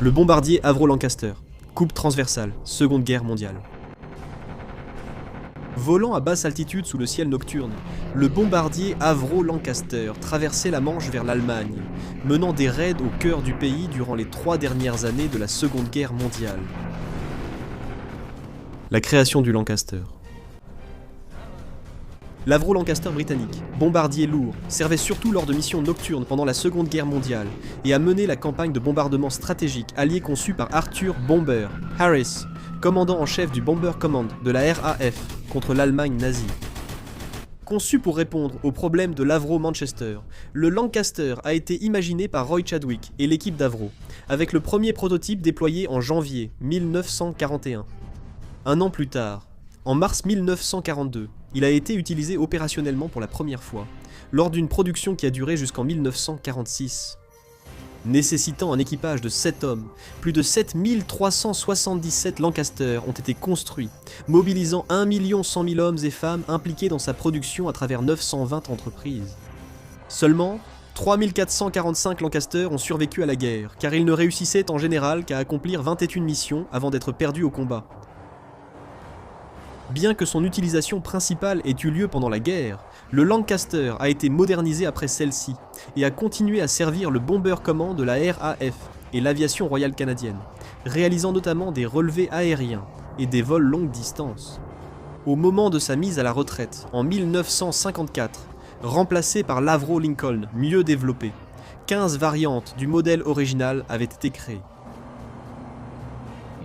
Le bombardier Avro Lancaster, coupe transversale, Seconde Guerre mondiale. Volant à basse altitude sous le ciel nocturne, le bombardier Avro Lancaster traversait la Manche vers l'Allemagne, menant des raids au cœur du pays durant les 3 dernières années de la Seconde Guerre mondiale. La création du Lancaster. L'Avro Lancaster britannique, bombardier lourd, servait surtout lors de missions nocturnes pendant la Seconde Guerre mondiale et a mené la campagne de bombardement stratégique alliée conçue par Arthur Bomber Harris, commandant en chef du Bomber Command de la RAF contre l'Allemagne nazie. Conçu pour répondre aux problèmes de l'Avro Manchester, le Lancaster a été imaginé par Roy Chadwick et l'équipe d'Avro, avec le premier prototype déployé en janvier 1941. Un an plus tard, en mars 1942, il a été utilisé opérationnellement pour la première fois, lors d'une production qui a duré jusqu'en 1946. Nécessitant un équipage de 7 hommes, plus de 7377 Lancaster ont été construits, mobilisant 1 100 000 hommes et femmes impliqués dans sa production à travers 920 entreprises. Seulement, 3445 Lancaster ont survécu à la guerre, car ils ne réussissaient en général qu'à accomplir 21 missions avant d'être perdus au combat. Bien que son utilisation principale ait eu lieu pendant la guerre, le Lancaster a été modernisé après celle-ci et a continué à servir le Bomber Command de la RAF et l'aviation royale canadienne, réalisant notamment des relevés aériens et des vols longue distance. Au moment de sa mise à la retraite, en 1954, remplacé par l'Avro Lincoln mieux développé, 15 variantes du modèle original avaient été créées.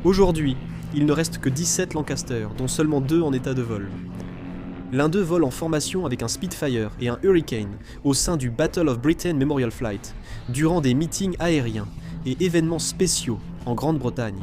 Aujourd'hui, il ne reste que 17 Lancaster, dont seulement 2 en état de vol. L'un d'eux vole en formation avec un Spitfire et un Hurricane au sein du Battle of Britain Memorial Flight, durant des meetings aériens et événements spéciaux en Grande-Bretagne.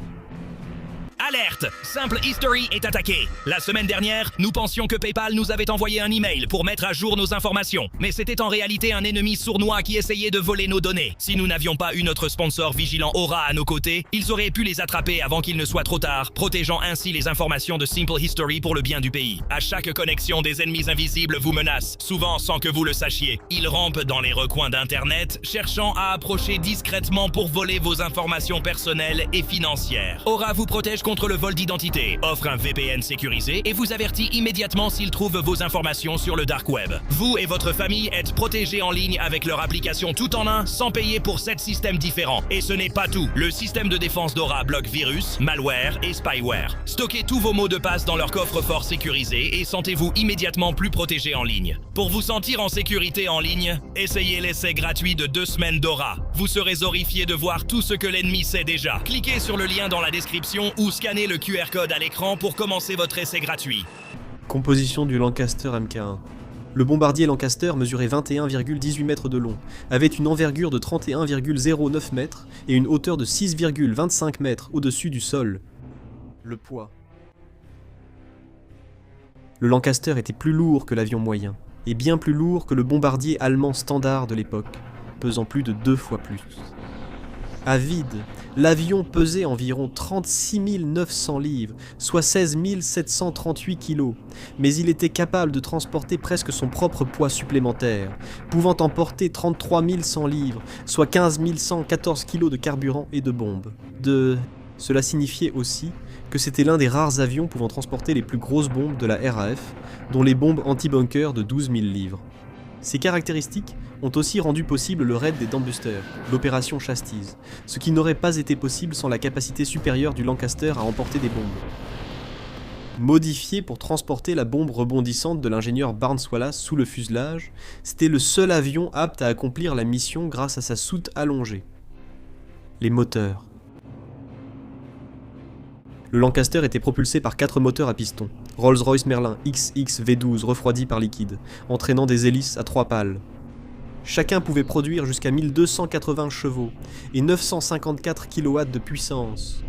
Alerte! Simple History est attaqué. La semaine dernière, nous pensions que PayPal nous avait envoyé un email pour mettre à jour nos informations. Mais c'était en réalité un ennemi sournois qui essayait de voler nos données. Si nous n'avions pas eu notre sponsor vigilant Aura à nos côtés, ils auraient pu les attraper avant qu'il ne soit trop tard, protégeant ainsi les informations de Simple History pour le bien du pays. À chaque connexion, des ennemis invisibles vous menacent, souvent sans que vous le sachiez. Ils rampent dans les recoins d'Internet, cherchant à approcher discrètement pour voler vos informations personnelles et financières. Aura vous protège contre le vol d'identité, offre un VPN sécurisé et vous avertit immédiatement s'il trouve vos informations sur le dark web. Vous et votre famille êtes protégés en ligne avec leur application tout en un, sans payer pour 7 systèmes différents. Et ce n'est pas tout. Le système de défense d'Aura bloque virus, malware et spyware. Stockez tous vos mots de passe dans leur coffre-fort sécurisé et sentez-vous immédiatement plus protégé en ligne. Pour vous sentir en sécurité en ligne, essayez l'essai gratuit de 2 semaines d'Aura. Vous serez horrifié de voir tout ce que l'ennemi sait déjà. Cliquez sur le lien dans la description ou scannez le QR code à l'écran pour commencer votre essai gratuit. Composition du Lancaster Mk1. Le bombardier Lancaster mesurait 21,18 mètres de long, avait une envergure de 31,09 mètres et une hauteur de 6,25 mètres au-dessus du sol. Le poids. Le Lancaster était plus lourd que l'avion moyen, et bien plus lourd que le bombardier allemand standard de l'époque, pesant plus de 2 fois plus. À vide, l'avion pesait environ 36 900 livres, soit 16 738 kilos, mais il était capable de transporter presque son propre poids supplémentaire, pouvant emporter 33 100 livres, soit 15 114 kilos de carburant et de bombes. Cela signifiait aussi que c'était l'un des rares avions pouvant transporter les plus grosses bombes de la RAF, dont les bombes anti-bunker de 12 000 livres. Ces caractéristiques ont aussi rendu possible le raid des Dambusters, l'opération Chastise, ce qui n'aurait pas été possible sans la capacité supérieure du Lancaster à emporter des bombes. Modifié pour transporter la bombe rebondissante de l'ingénieur Barnes Wallace sous le fuselage, c'était le seul avion apte à accomplir la mission grâce à sa soute allongée. Les moteurs. Le Lancaster était propulsé par 4 moteurs à piston, Rolls-Royce Merlin XX V12 refroidis par liquide, entraînant des hélices à 3 pales. Chacun pouvait produire jusqu'à 1280 chevaux et 954 kW de puissance.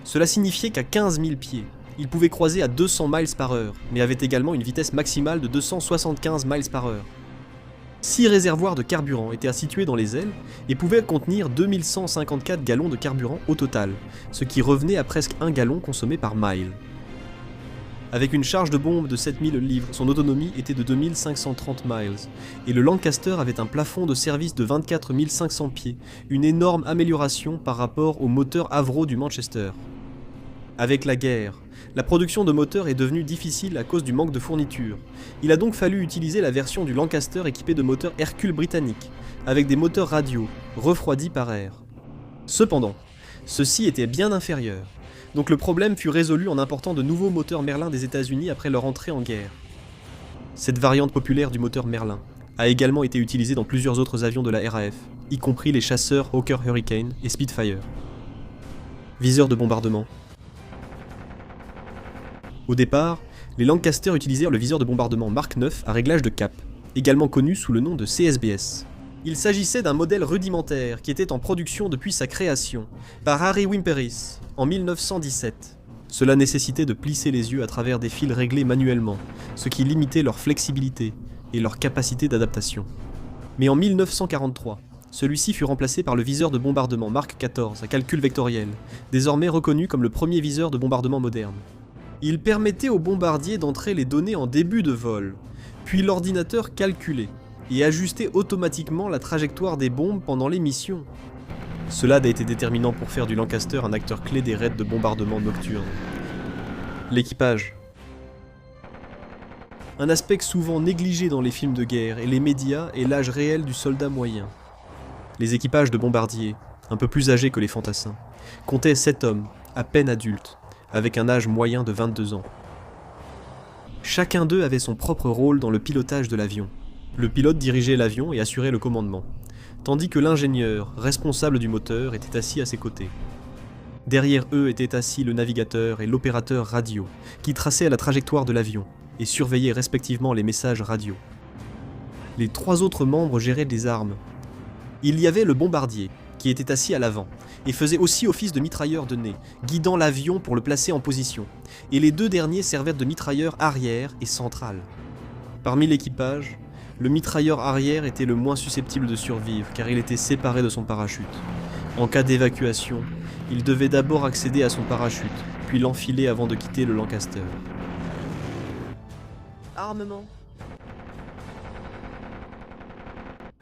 Cela signifiait qu'à 15 000 pieds, il pouvait croiser à 200 miles par heure, mais avait également une vitesse maximale de 275 miles par heure. 6 réservoirs de carburant étaient situés dans les ailes et pouvaient contenir 2154 gallons de carburant au total, ce qui revenait à presque 1 gallon consommé par mile. Avec une charge de bombe de 7000 livres, son autonomie était de 2530 miles, et le Lancaster avait un plafond de service de 24 500 pieds, une énorme amélioration par rapport au moteur Avro du Manchester. Avec la guerre, la production de moteurs est devenue difficile à cause du manque de fournitures. Il a donc fallu utiliser la version du Lancaster équipée de moteurs Hercule britanniques, avec des moteurs radio, refroidis par air. Cependant, ceux-ci étaient bien inférieurs, donc le problème fut résolu en important de nouveaux moteurs Merlin des États-Unis après leur entrée en guerre. Cette variante populaire du moteur Merlin a également été utilisée dans plusieurs autres avions de la RAF, y compris les chasseurs Hawker Hurricane et Spitfire. Viseur de bombardement. Au départ, les Lancaster utilisèrent le viseur de bombardement Mark IX à réglage de cap, également connu sous le nom de CSBS. Il s'agissait d'un modèle rudimentaire qui était en production depuis sa création, par Harry Wimperis, en 1917. Cela nécessitait de plisser les yeux à travers des fils réglés manuellement, ce qui limitait leur flexibilité et leur capacité d'adaptation. Mais en 1943, celui-ci fut remplacé par le viseur de bombardement Mark XIV à calcul vectoriel, désormais reconnu comme le premier viseur de bombardement moderne. Il permettait au bombardier d'entrer les données en début de vol, puis l'ordinateur calculait et ajustait automatiquement la trajectoire des bombes pendant les missions. Cela a été déterminant pour faire du Lancaster un acteur clé des raids de bombardement nocturnes. L'équipage. Un aspect souvent négligé dans les films de guerre et les médias est l'âge réel du soldat moyen. Les équipages de bombardiers, un peu plus âgés que les fantassins, comptaient 7 hommes, à peine adultes, avec un âge moyen de 22 ans. Chacun d'eux avait son propre rôle dans le pilotage de l'avion. Le pilote dirigeait l'avion et assurait le commandement, tandis que l'ingénieur, responsable du moteur, était assis à ses côtés. Derrière eux étaient assis le navigateur et l'opérateur radio, qui traçaient la trajectoire de l'avion et surveillaient respectivement les messages radio. Les 3 autres membres géraient des armes. Il y avait le bombardier, qui était assis à l'avant, et faisait aussi office de mitrailleur de nez, guidant l'avion pour le placer en position, et les 2 derniers servaient de mitrailleur arrière et central. Parmi l'équipage, le mitrailleur arrière était le moins susceptible de survivre, car il était séparé de son parachute. En cas d'évacuation, il devait d'abord accéder à son parachute, puis l'enfiler avant de quitter le Lancaster. Armement.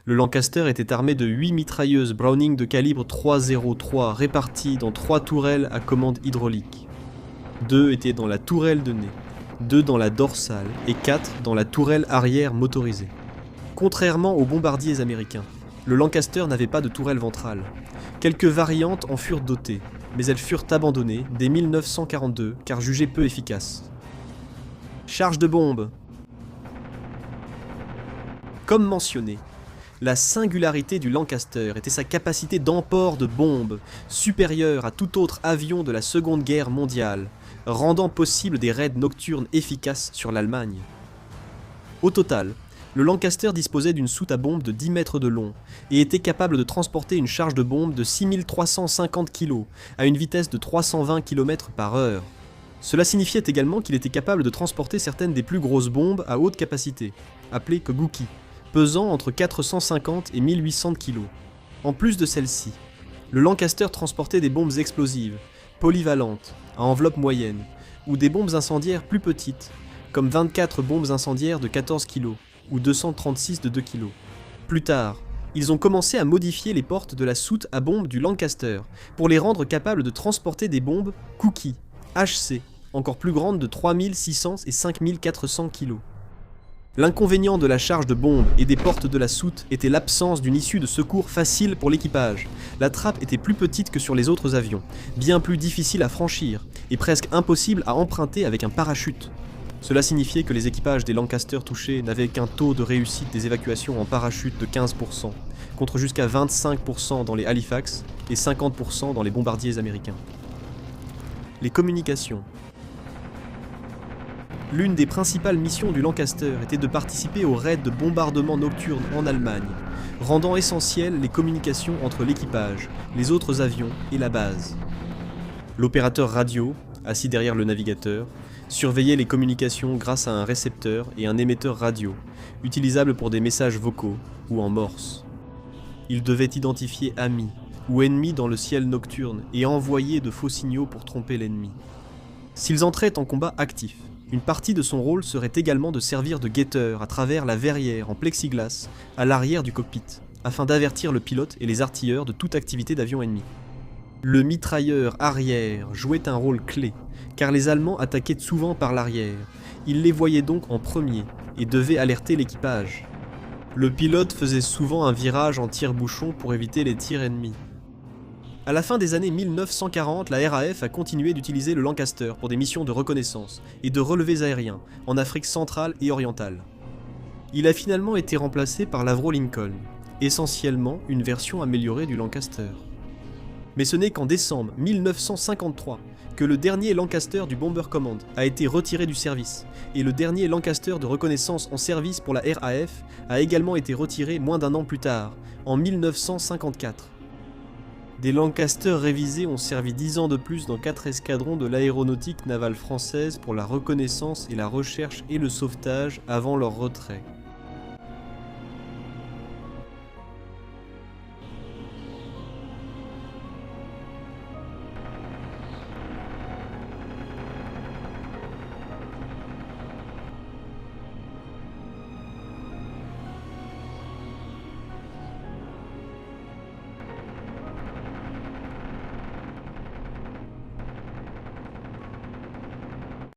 Le Lancaster était armé de 8 mitrailleuses Browning de calibre 303 réparties dans 3 tourelles à commande hydraulique. 2 étaient dans la tourelle de nez, 2 dans la dorsale et 4 dans la tourelle arrière motorisée. Contrairement aux bombardiers américains, le Lancaster n'avait pas de tourelle ventrale. Quelques variantes en furent dotées, mais elles furent abandonnées dès 1942 car jugées peu efficaces. Charge de bombe. Comme mentionné, la singularité du Lancaster était sa capacité d'emport de bombes, supérieure à tout autre avion de la Seconde Guerre mondiale, rendant possible des raids nocturnes efficaces sur l'Allemagne. Au total, le Lancaster disposait d'une soute à bombe de 10 mètres de long et était capable de transporter une charge de bombe de 6350 kg à une vitesse de 320 km/h. Cela signifiait également qu'il était capable de transporter certaines des plus grosses bombes à haute capacité, appelées Koguki, pesant entre 450 et 1800 kg. En plus de celles-ci, le Lancaster transportait des bombes explosives, polyvalentes, à enveloppe moyenne, ou des bombes incendiaires plus petites, comme 24 bombes incendiaires de 14 kg, ou 236 de 2 kg. Plus tard, ils ont commencé à modifier les portes de la soute à bombes du Lancaster, pour les rendre capables de transporter des bombes Cookie, HC, encore plus grandes de 3600 et 5400 kg. L'inconvénient de la charge de bombe et des portes de la soute était l'absence d'une issue de secours facile pour l'équipage. La trappe était plus petite que sur les autres avions, bien plus difficile à franchir, et presque impossible à emprunter avec un parachute. Cela signifiait que les équipages des Lancaster touchés n'avaient qu'un taux de réussite des évacuations en parachute de 15%, contre jusqu'à 25% dans les Halifax et 50% dans les bombardiers américains. Les communications. L'une des principales missions du Lancaster était de participer aux raids de bombardement nocturne en Allemagne, rendant essentielles les communications entre l'équipage, les autres avions et la base. L'opérateur radio, assis derrière le navigateur, surveillait les communications grâce à un récepteur et un émetteur radio, utilisables pour des messages vocaux ou en morse. Il devait identifier amis ou ennemis dans le ciel nocturne et envoyer de faux signaux pour tromper l'ennemi. S'ils entraient en combat actif, Une partie de son rôle serait également de servir de guetteur à travers la verrière en plexiglas à l'arrière du cockpit, afin d'avertir le pilote et les artilleurs de toute activité d'avion ennemi. Le mitrailleur arrière jouait un rôle clé, car les Allemands attaquaient souvent par l'arrière. Il les voyait donc en premier et devait alerter l'équipage. Le pilote faisait souvent un virage en tire-bouchon pour éviter les tirs ennemis. À la fin des années 1940, la RAF a continué d'utiliser le Lancaster pour des missions de reconnaissance et de relevés aériens en Afrique centrale et orientale. Il a finalement été remplacé par l'Avro Lincoln, essentiellement une version améliorée du Lancaster. Mais ce n'est qu'en décembre 1953 que le dernier Lancaster du Bomber Command a été retiré du service, et le dernier Lancaster de reconnaissance en service pour la RAF a également été retiré moins d'un an plus tard, en 1954. Des Lancaster révisés ont servi 10 ans de plus dans 4 escadrons de l'aéronautique navale française pour la reconnaissance et la recherche et le sauvetage avant leur retrait.